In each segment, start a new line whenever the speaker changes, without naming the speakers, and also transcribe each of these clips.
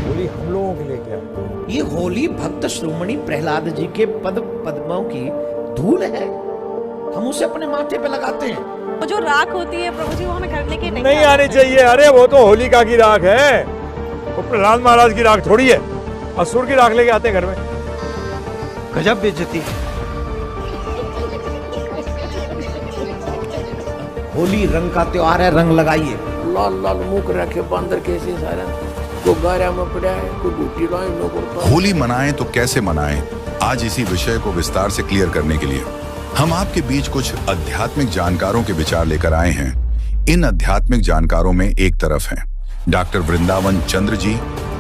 होली हम लोगों के लिए क्या है?
ये होली भक्त शिरोमणि प्रहलाद जी के पद पद्मों की धूल है, हम उसे अपने माथे पे लगाते हैं।
वो जो राख होती है प्रभु जी, वो हमें घर लेके
नहीं आनी चाहिए। अरे वो तो होलिका की राख है, वो प्रहलाद महाराज की राख थोड़ी है। असुर की राख लेके आते हैं घर में।
गजब बेइज्जती।
होली रंग का त्योहार है, रंग लगाइए।
लाल लाल मुख रखे बंदर कैसे सारा को गारा में पड़ा है, को बूटी लाए लोग।
होली मनाएं तो कैसे मनाएं, आज इसी विषय को विस्तार से क्लियर करने के लिए हम आपके बीच कुछ आध्यात्मिक जानकारों के विचार लेकर आए हैं। इन आध्यात्मिक जानकारों में एक तरफ हैं डॉक्टर वृंदावन चंद्र जी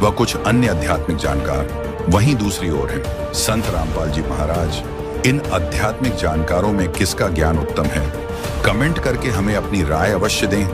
व कुछ अन्य आध्यात्मिक जानकार, वहीं दूसरी ओर हैं संत रामपाल जी महाराज। इन आध्यात्मिक जानकारों में किसका ज्ञान उत्तम है, कमेंट करके हमें अपनी राय अवश्य दें।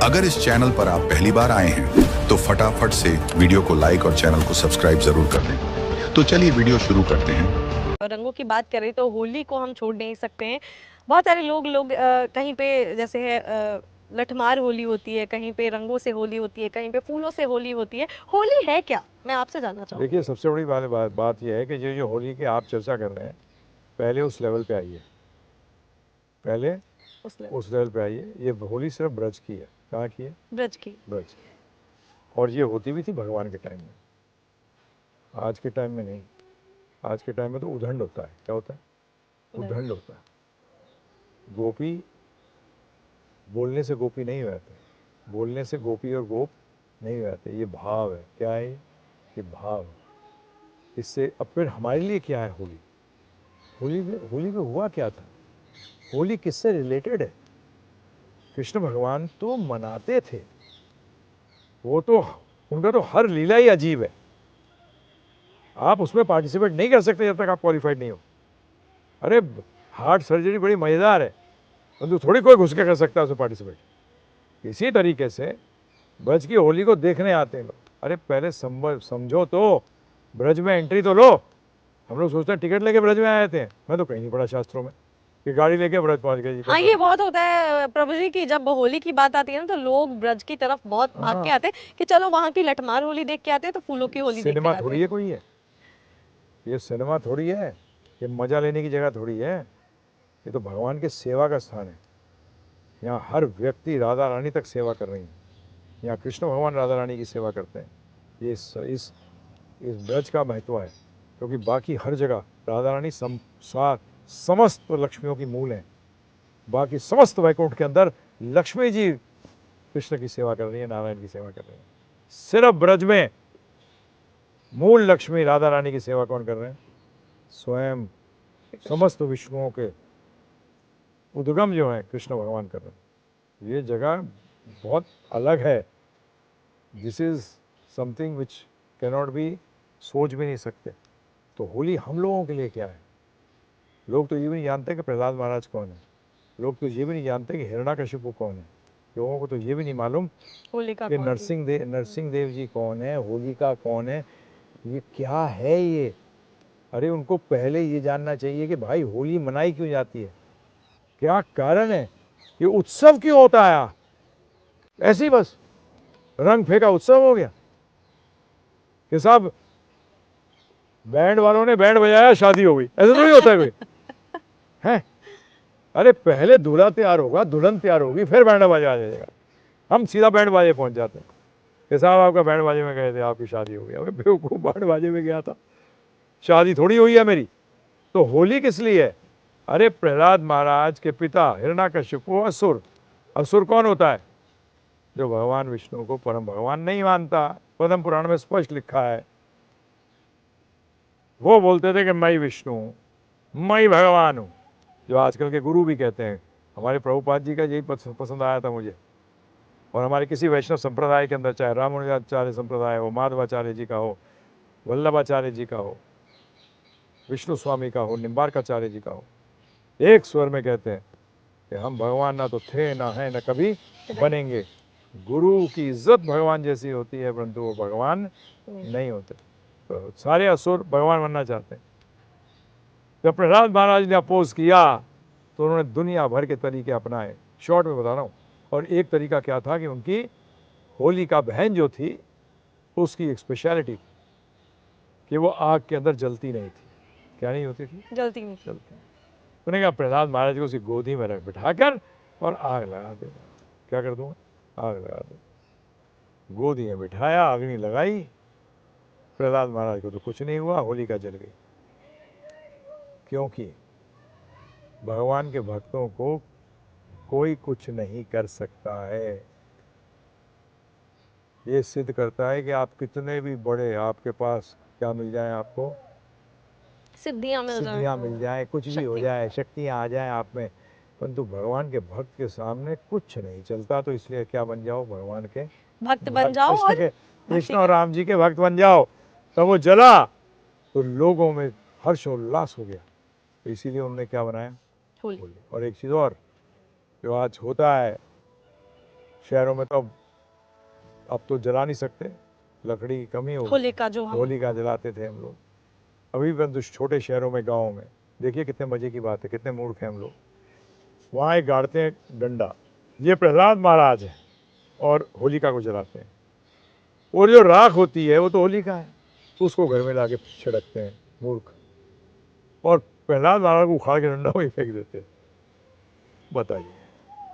अगर इस चैनल पर आप पहली बार आए हैं तो फटाफट से वीडियो को लाइक और चैनल को सब्सक्राइब जरूर कर दें। तो चलिए वीडियो शुरू करते हैं।
रंगों की बात करें तो होली को हम छोड़ नहीं सकते हैं। बहुत सारे लोग कहीं पे जैसे है लठमार होली होती है, कहीं पे रंगों से होली होती है, कहीं पे फूलों से होली होती है। होली है क्या, मैं आपसे जानना चाहूँगी।
देखिए, सबसे बड़ी बात यह है कि जो होली की आप चर्चा कर रहे हैं, पहले उस लेवल पे आइए, पहले उस लेवल पे आइए। ये होली सिर्फ ब्रज की है। कहाँ की है? ब्रज की। और ये होती भी थी भगवान के टाइम में, आज के टाइम में नहीं। आज के टाइम में तो उदंड होता है। क्या होता है? उदंड होता है। गोपी बोलने से गोपी नहीं रहते, बोलने से गोपी और गोप नहीं रहते। ये भाव है। क्या है ये भाव? इससे अब फिर हमारे लिए क्या है होली? होली में हुआ क्या था? होली किससे रिलेटेड है? कृष्ण भगवान तो मनाते थे, वो तो उनका तो हर लीला ही अजीब है। आप उसमें पार्टिसिपेट नहीं कर सकते जब तक आप क्वालिफाइड नहीं हो। अरे हार्ट सर्जरी बड़ी मज़ेदार है, परंतु थोड़ी कोई घुस के कर सकता है उसमें पार्टिसिपेट। इसी तरीके से ब्रज की होली को देखने आते हैं लोग। अरे पहले समझो तो, ब्रज में एंट्री तो लो। हम लोग सोचते हैं टिकट लेके ब्रज में आए थे। मैं तो कहीं नहीं पढ़ा शास्त्रों में कि गाड़ी लेके ब्रज पहुंच गए।
हाँ, ये बहुत होता है प्रभु जी की जब होली की बात आती है ना, तो लोग ब्रज की तरफ बहुत भाग के आते हैं कि चलो वहाँ की लठमार होली देख के आते हैं, तो फूलों की होली देख के आते हैं।
सिनेमा थोड़ी है कोई है, ये सिनेमा थोड़ी है, ये मजा लेने की जगह थोड़ी है। ये तो भगवान के सेवा का स्थान है। यहाँ हर व्यक्ति राधा रानी तक सेवा कर रही है। यहाँ कृष्ण भगवान राधा रानी की सेवा करते हैं। ये इस ब्रज का महत्व है, क्योंकि बाकी हर जगह राधा रानी समस्त लक्ष्मियों की मूल हैं। बाकी समस्त वैकुंठ के अंदर लक्ष्मी जी कृष्ण की सेवा कर रही है, नारायण की सेवा कर रही है। सिर्फ ब्रज में मूल लक्ष्मी राधा रानी की सेवा कौन कर रहे हैं? स्वयं समस्त विष्णुओं के उद्गम जो है कृष्ण भगवान कर रहे हैं। ये जगह बहुत अलग है। This is something which cannot be, सोच भी नहीं सकते। तो होली हम लोगों के लिए क्या है? लोग तो ये भी नहीं जानते कि प्रहलाद महाराज कौन है। लोग तो ये भी नहीं जानते कि हिरण्यकशिपु कौन है। लोगों को तो ये भी नहीं मालूम कि नरसिंह देव जी कौन है, होलिका कौन है, ये क्या है ये। अरे उनको पहले ये जानना चाहिए कि भाई होली मनाई क्यों जाती है, क्या कारण है, ये उत्सव क्यों होता है। ऐसे ही बस रंग फेंका उत्सव हो गया कि साहब बैंड वालों ने बैंड बजाया शादी हो गई, ऐसा थोड़ी होता है कोई है। अरे पहले दूल्हा तैयार होगा, दुल्हन तैयार होगी, फिर बैंड बाजा आ जाएगा। हम सीधा बैंड बाजे पहुंच जाते हैं कि साहब आपका बैंड बाजे में गए थे, आपकी शादी हो गई। अबे बेवकूफ, बैंड बाजे में गया था, शादी थोड़ी हुई है मेरी। तो होली किस लिए है? अरे प्रहलाद महाराज के पिता हिरण्यकशिपु असुर। असुर कौन होता है? जो भगवान विष्णु को परम भगवान नहीं मानता। पद्म पुराण में स्पष्ट लिखा है। वो बोलते थे कि मैं विष्णु हूँ, मैं भगवान हूँ, जो आजकल के गुरु भी कहते हैं। हमारे प्रभुपाद जी का यही पसंद आया था मुझे। और हमारे किसी वैष्णव संप्रदाय के अंदर, चाहे रामानुजाचार्य संप्रदाय हो, माधवाचार्य जी का हो, वल्लभाचार्य जी का हो, विष्णु स्वामी का हो, निम्बार्काचार्य जी का हो, एक स्वर में कहते हैं कि हम भगवान ना तो थे, ना हैं, ना कभी बनेंगे। गुरु की इज्जत भगवान जैसी होती है, परंतु वो भगवान नहीं होते। तो सारे असुर भगवान बनना चाहते हैं। जब प्रहलाद महाराज ने अपोज किया तो उन्होंने दुनिया भर के तरीके अपनाए, शॉर्ट में बता रहा हूँ। और एक तरीका क्या था कि उनकी होलिका बहन जो थी उसकी एक स्पेशलिटी थी कि वो आग के अंदर जलती नहीं थी। क्या नहीं होती थी?
जलती नहीं।
जलती। उन्होंने कहा प्रहलाद महाराज को उसकी गोदी में रख बिठाकर और आग लगा देना। क्या कर दूंगा? आग लगा दो। गोदी में बिठाया, अग्नि लगाई, प्रहलाद महाराज को तो कुछ नहीं हुआ, होलिका जल गई। क्योंकि भगवान के भक्तों को कोई कुछ नहीं कर सकता है। ये सिद्ध करता है कि आप कितने भी बड़े, आपके पास क्या मिल जाए, आपको
सिद्धियां मिल जाएं।
सिद्धियां मिल जाए, कुछ भी हो जाए, शक्तियां आ जाए आप में, परंतु भगवान के भक्त के सामने कुछ नहीं चलता। तो इसलिए क्या बन जाओ? भगवान के
भक्त बन जाओ और
कृष्ण और राम जी के भक्त बन जाओ। तब वो जला तो लोगों में हर्षोल्लास हो गया। तो इसीलिए उन्होंने क्या बनाया?
होली।
होली। और एक चीज़ और जो आज होता है शहरों में, तो अब तो जला नहीं सकते, लकड़ी की कमी हो,
होलिका जो हम
होलिका जलाते थे हम लोग। अभी भी तो छोटे शहरों में, गाँव में देखिए कितने मजे की बात है, कितने मूर्ख हैं हम लोग। वहाँ एक गाड़ते हैं डंडा, ये प्रहलाद महाराज है, और होलिका को जलाते हैं। और जो राख होती है वो तो होलिका है, उसको घर में लाके छिड़कते हैं मूर्ख, और प्रहलाद महाराज को उखाड़ के डंडा वहीं फेंक देते हैं। बताइए।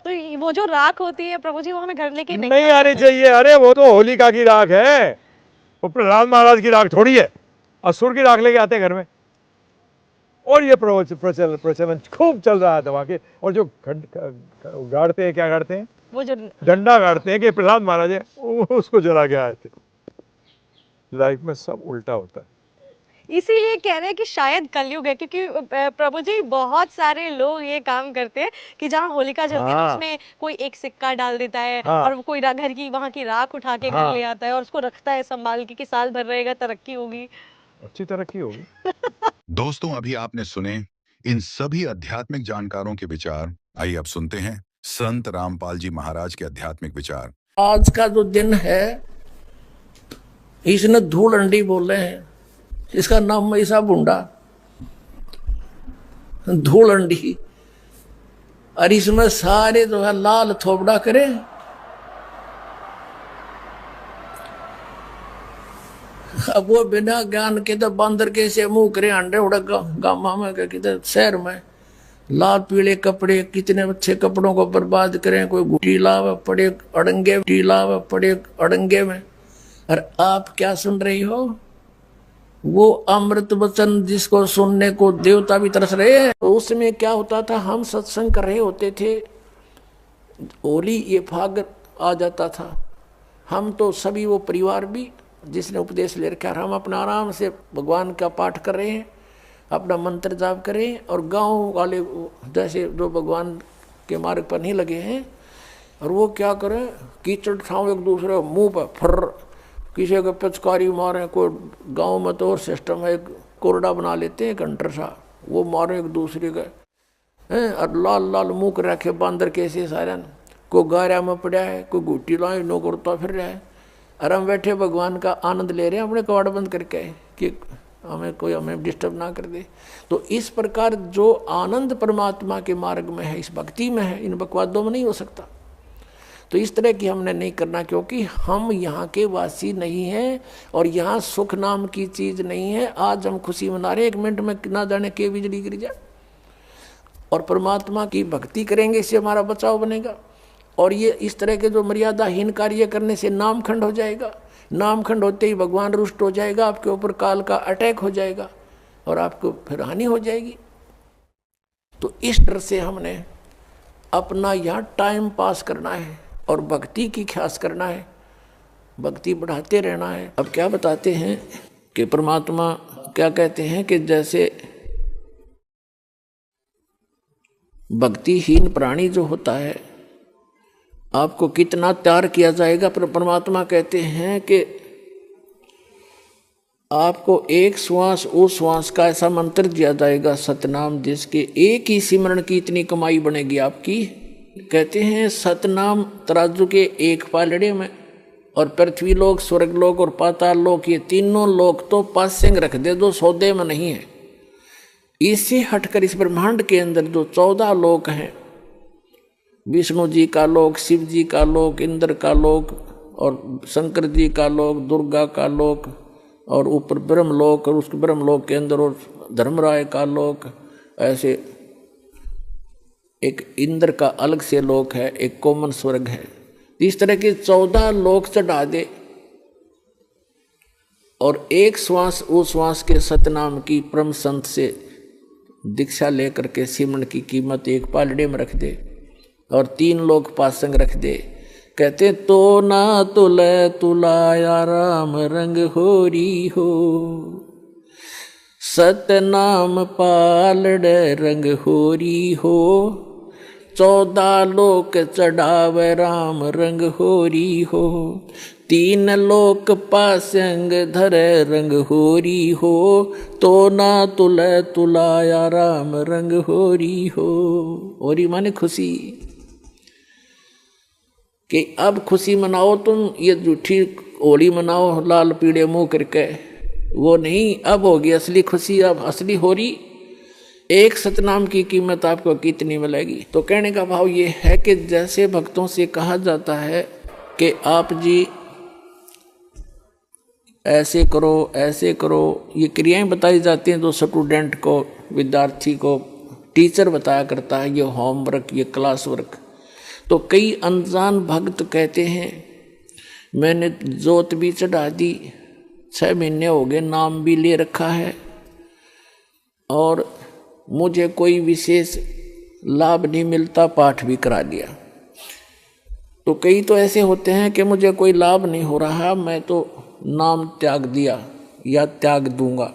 तो वो जो राख होती है प्रभु जी वो हमें घर लेके
नहीं आनी चाहिए। अरे वो तो होलिका की राख है, वो प्रहलाद महाराज की राख थोड़ी है। असुर की राख लेके आते हैं घर में, और ये प्रचलन खूब चल रहा है दवा के। और जो गाड़ते हैं, क्या गाड़ते हैं?
वो जो
डंडा गाड़ते हैं कि प्रहलाद महाराज है, उसको जला के आए थे। लाइफ में सब उल्टा होता है।
इसीलिए कह रहे हैं कि शायद कलयुग है, क्योंकि प्रभु जी बहुत सारे लोग ये काम करते हैं कि जहाँ होलिका जलती है
हाँ।
उसमें कोई एक सिक्का डाल देता है,
हाँ।
और कोई घर की वहाँ की राख उठा के घर
हाँ।
ले आता है और उसको रखता है संभाल के कि साल भर रहेगा, तरक्की होगी।
अच्छी तरक्की होगी।
दोस्तों, अभी आपने सुने इन सभी आध्यात्मिक जानकारों के विचार। आइए अब सुनते हैं संत रामपाल जी महाराज के आध्यात्मिक विचार।
आज का जो दिन है इसने धूल अंडी बोले हैं, इसका नाम ऐसा बुंडा धूल अंडी, और इसमें सारे जो है लाल थोपड़ा करे। अब वो बिना ज्ञान के तो बंदर कैसे मुंह करे अंडे उड़ा गामा में किधर शहर में लाल पीले कपड़े, कितने अच्छे कपड़ों को बर्बाद करें। कोई गुटी लावे पड़े अड़ंगे, लावे पड़े अड़ंगे में। और आप क्या सुन रही हो? वो अमृत वचन जिसको सुनने को देवता भी तरस रहे हैं। तो उसमें क्या होता था, हम सत्संग कर रहे होते थे, होली ये फाग आ जाता था, हम तो सभी वो परिवार भी जिसने उपदेश ले रखा, हम अपना आराम से भगवान का पाठ कर रहे हैं, अपना मंत्र जाप करें। और गांव वाले जैसे जो भगवान के मार्ग पर नहीं लगे हैं, और वो क्या करें, कीचड़ ठाव एक दूसरे मुंह पर फर, किसी को पिचकारी मारे। कोई गांव में तो और सिस्टम है, एक कोरडा बना लेते हैं घंटर सा, वो मारे एक दूसरे का हैं, और लाल लाल मुँह कर रखे बांदर कैसे सारे। कोई गारा में पड़ा है, कोई गुटी लाई नो करता फिर रहा है, और हम बैठे भगवान का आनंद ले रहे हैं अपने कवाड़ बंद करके कि हमें डिस्टर्ब ना कर दे। तो इस प्रकार जो आनंद परमात्मा के मार्ग में है, इस भक्ति में है, इन बकवादों में नहीं हो सकता। तो इस तरह की हमने नहीं करना, क्योंकि हम यहाँ के वासी नहीं हैं और यहाँ सुख नाम की चीज़ नहीं है। आज हम खुशी मना रहे, 1 मिनट में ना जाने के बिजली गिर जाए। और परमात्मा की भक्ति करेंगे, इससे हमारा बचाव बनेगा। और ये इस तरह के जो मर्यादाहीन कार्य करने से नामखंड हो जाएगा। नामखंड होते ही भगवान रुष्ट हो जाएगा, आपके ऊपर काल का अटैक हो जाएगा और आपको फिर हानि हो जाएगी। तो इस डर से हमने अपना यहाँ टाइम पास करना है और भक्ति की ख्यास करना है, भक्ति बढ़ाते रहना है। अब क्या बताते हैं कि परमात्मा क्या कहते हैं कि जैसे भक्तिहीन प्राणी जो होता है, आपको कितना त्याग किया जाएगा, पर परमात्मा कहते हैं कि आपको एक श्वास उस श्वास का ऐसा मंत्र दिया जाएगा, सतनाम, जिसके एक ही सिमरण की इतनी कमाई बनेगी आपकी। कहते हैं सतनाम तराजू के एक पालड़े में, और पृथ्वी लोक, स्वर्ग लोक और पाताल लोक, ये तीनों लोक तो पासेंग रख दे, जो सौदे में नहीं है। इससे हटकर इस ब्रह्मांड के अंदर जो 14 लोक हैं, विष्णु जी का लोक, शिव जी का लोक, इंद्र का लोक और शंकर जी का लोक, दुर्गा का लोक और ऊपर ब्रह्मलोक, और उस ब्रह्मलोक के अंदर और धर्मराय का लोक, ऐसे एक इंद्र का अलग से लोक है, एक कॉमन स्वर्ग है। इस तरह के 14 लोक चढ़ा दे और एक श्वास उस श्वास के सतनाम की परम संत से दीक्षा लेकर के सिमरन की कीमत एक पालड़े में रख दे और 3 लोक पासंग रख दे। कहते तो ना तुले तुलाया राम रंग होरी हो, सतनाम पालड़े रंग होरी हो, 14 लोक चढ़ावे राम रंग होरी हो, 3 लोक पासंग धरे रंग होरी हो, तो ना तुले तुलाया राम रंग होरी हो। होरी माने खुशी, कि अब खुशी मनाओ तुम, ये झूठी होली मनाओ लाल पीड़े मुंह करके, वो नहीं, अब होगी असली खुशी, अब असली होरी। एक सतनाम की कीमत आपको कितनी मिलेगी? तो कहने का भाव ये है कि जैसे भक्तों से कहा जाता है कि आप जी ऐसे करो ऐसे करो, ये क्रियाएं बताई जाती हैं, तो स्टूडेंट को, विद्यार्थी को टीचर बताया करता है, ये होमवर्क, ये क्लास वर्क। तो कई अनजान भक्त कहते हैं मैंने जोत भी चढ़ा दी, 6 महीने हो गए, नाम भी ले रखा है और मुझे कोई विशेष लाभ नहीं मिलता, पाठ भी करा दिया। तो कई तो ऐसे होते हैं कि मुझे कोई लाभ नहीं हो रहा, मैं तो नाम त्याग दिया या त्याग दूंगा।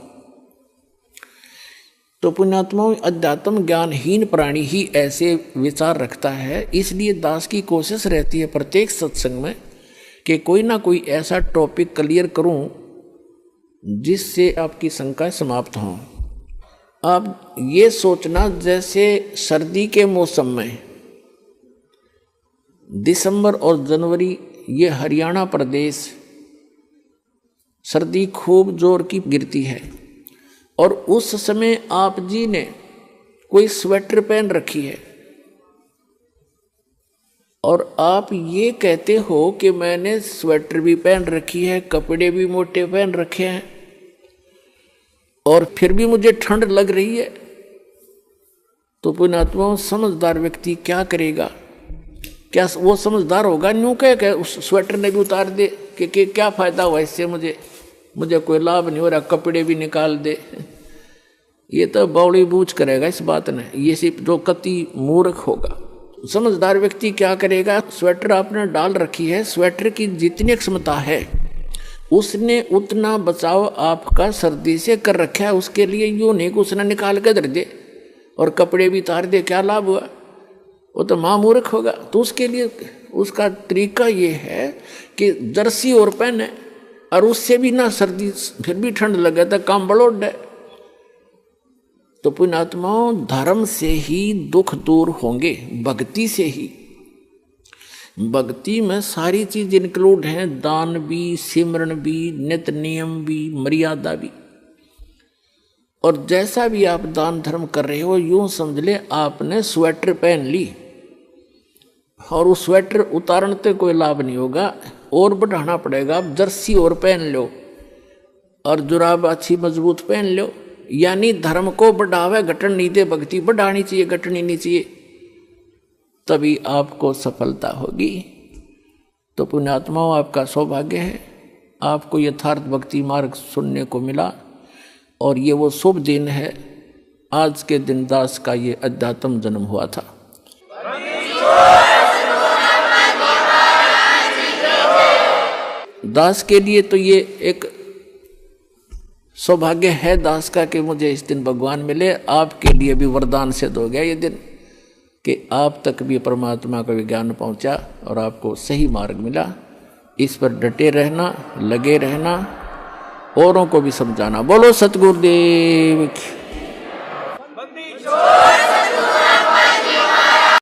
तो पुण्यात्माओं, अध्यात्म ज्ञानहीन प्राणी ही ऐसे विचार रखता है। इसलिए दास की कोशिश रहती है प्रत्येक सत्संग में कि कोई ना कोई ऐसा टॉपिक क्लियर करूं जिससे आपकी शंकाएं समाप्त हों। आप ये सोचना, जैसे सर्दी के मौसम में दिसंबर और जनवरी, ये हरियाणा प्रदेश सर्दी खूब जोर की गिरती है और उस समय आप जी ने कोई स्वेटर पहन रखी है और आप ये कहते हो कि मैंने स्वेटर भी पहन रखी है, कपड़े भी मोटे पहन रखे हैं और फिर भी मुझे ठंड लग रही है। तो पुण्यात्माओं, समझदार व्यक्ति क्या करेगा? क्या वो समझदार होगा? न्यू कह उस स्वेटर ने भी उतार दे कि क्या फायदा हुआ इससे, मुझे कोई लाभ नहीं हो रहा, कपड़े भी निकाल दे। ये तो बौड़ी बूझ करेगा इस बात ने, ये सिर्फ जो कति मूर्ख होगा। समझदार व्यक्ति क्या करेगा? स्वेटर आपने डाल रखी है, स्वेटर की जितनी क्षमता है उसने उतना बचाव आपका सर्दी से कर रखा है, उसके लिए यूं नहीं कि उसने निकाल के धर दे और कपड़े भी उतार दे, क्या लाभ हुआ? वो तो महामूर्ख होगा। तो उसके लिए उसका तरीका ये है कि जर्सी और पहने और उससे भी ना सर्दी, फिर भी ठंड लगे तो काम बड़ोड है। तो पुण्यात्माओं, धर्म से ही दुख दूर होंगे, भक्ति से ही। भक्ति में सारी चीज इंक्लूड हैं, दान भी, सिमरन भी, नित्य नियम भी, मर्यादा भी। और जैसा भी आप दान धर्म कर रहे हो, यूं समझ ले आपने स्वेटर पहन ली और उस स्वेटर उतारने से कोई लाभ नहीं होगा, और बढ़ाना पड़ेगा। आप जर्सी और पहन लो और जुराब अच्छी मजबूत पहन लो, यानी धर्म को बढ़ावे, घटन नहीं दे। भक्ति बढ़ानी चाहिए, घटनी नहीं चाहिए, तभी आपको सफलता होगी। तो पुण्यात्माओं, आपका सौभाग्य है, आपको यथार्थ भक्ति मार्ग सुनने को मिला और ये वो शुभ दिन है। आज के दिन दास का ये अध्यात्म जन्म हुआ था। दास के लिए तो ये एक सौभाग्य है दास का कि मुझे इस दिन भगवान मिले। आपके लिए भी वरदान सिद्ध हो गया ये दिन कि आप तक भी परमात्मा का विज्ञान पहुंचा और आपको सही मार्ग मिला। इस पर डटे रहना, लगे रहना, औरों को भी समझाना। बोलो सतगुरुदेव की।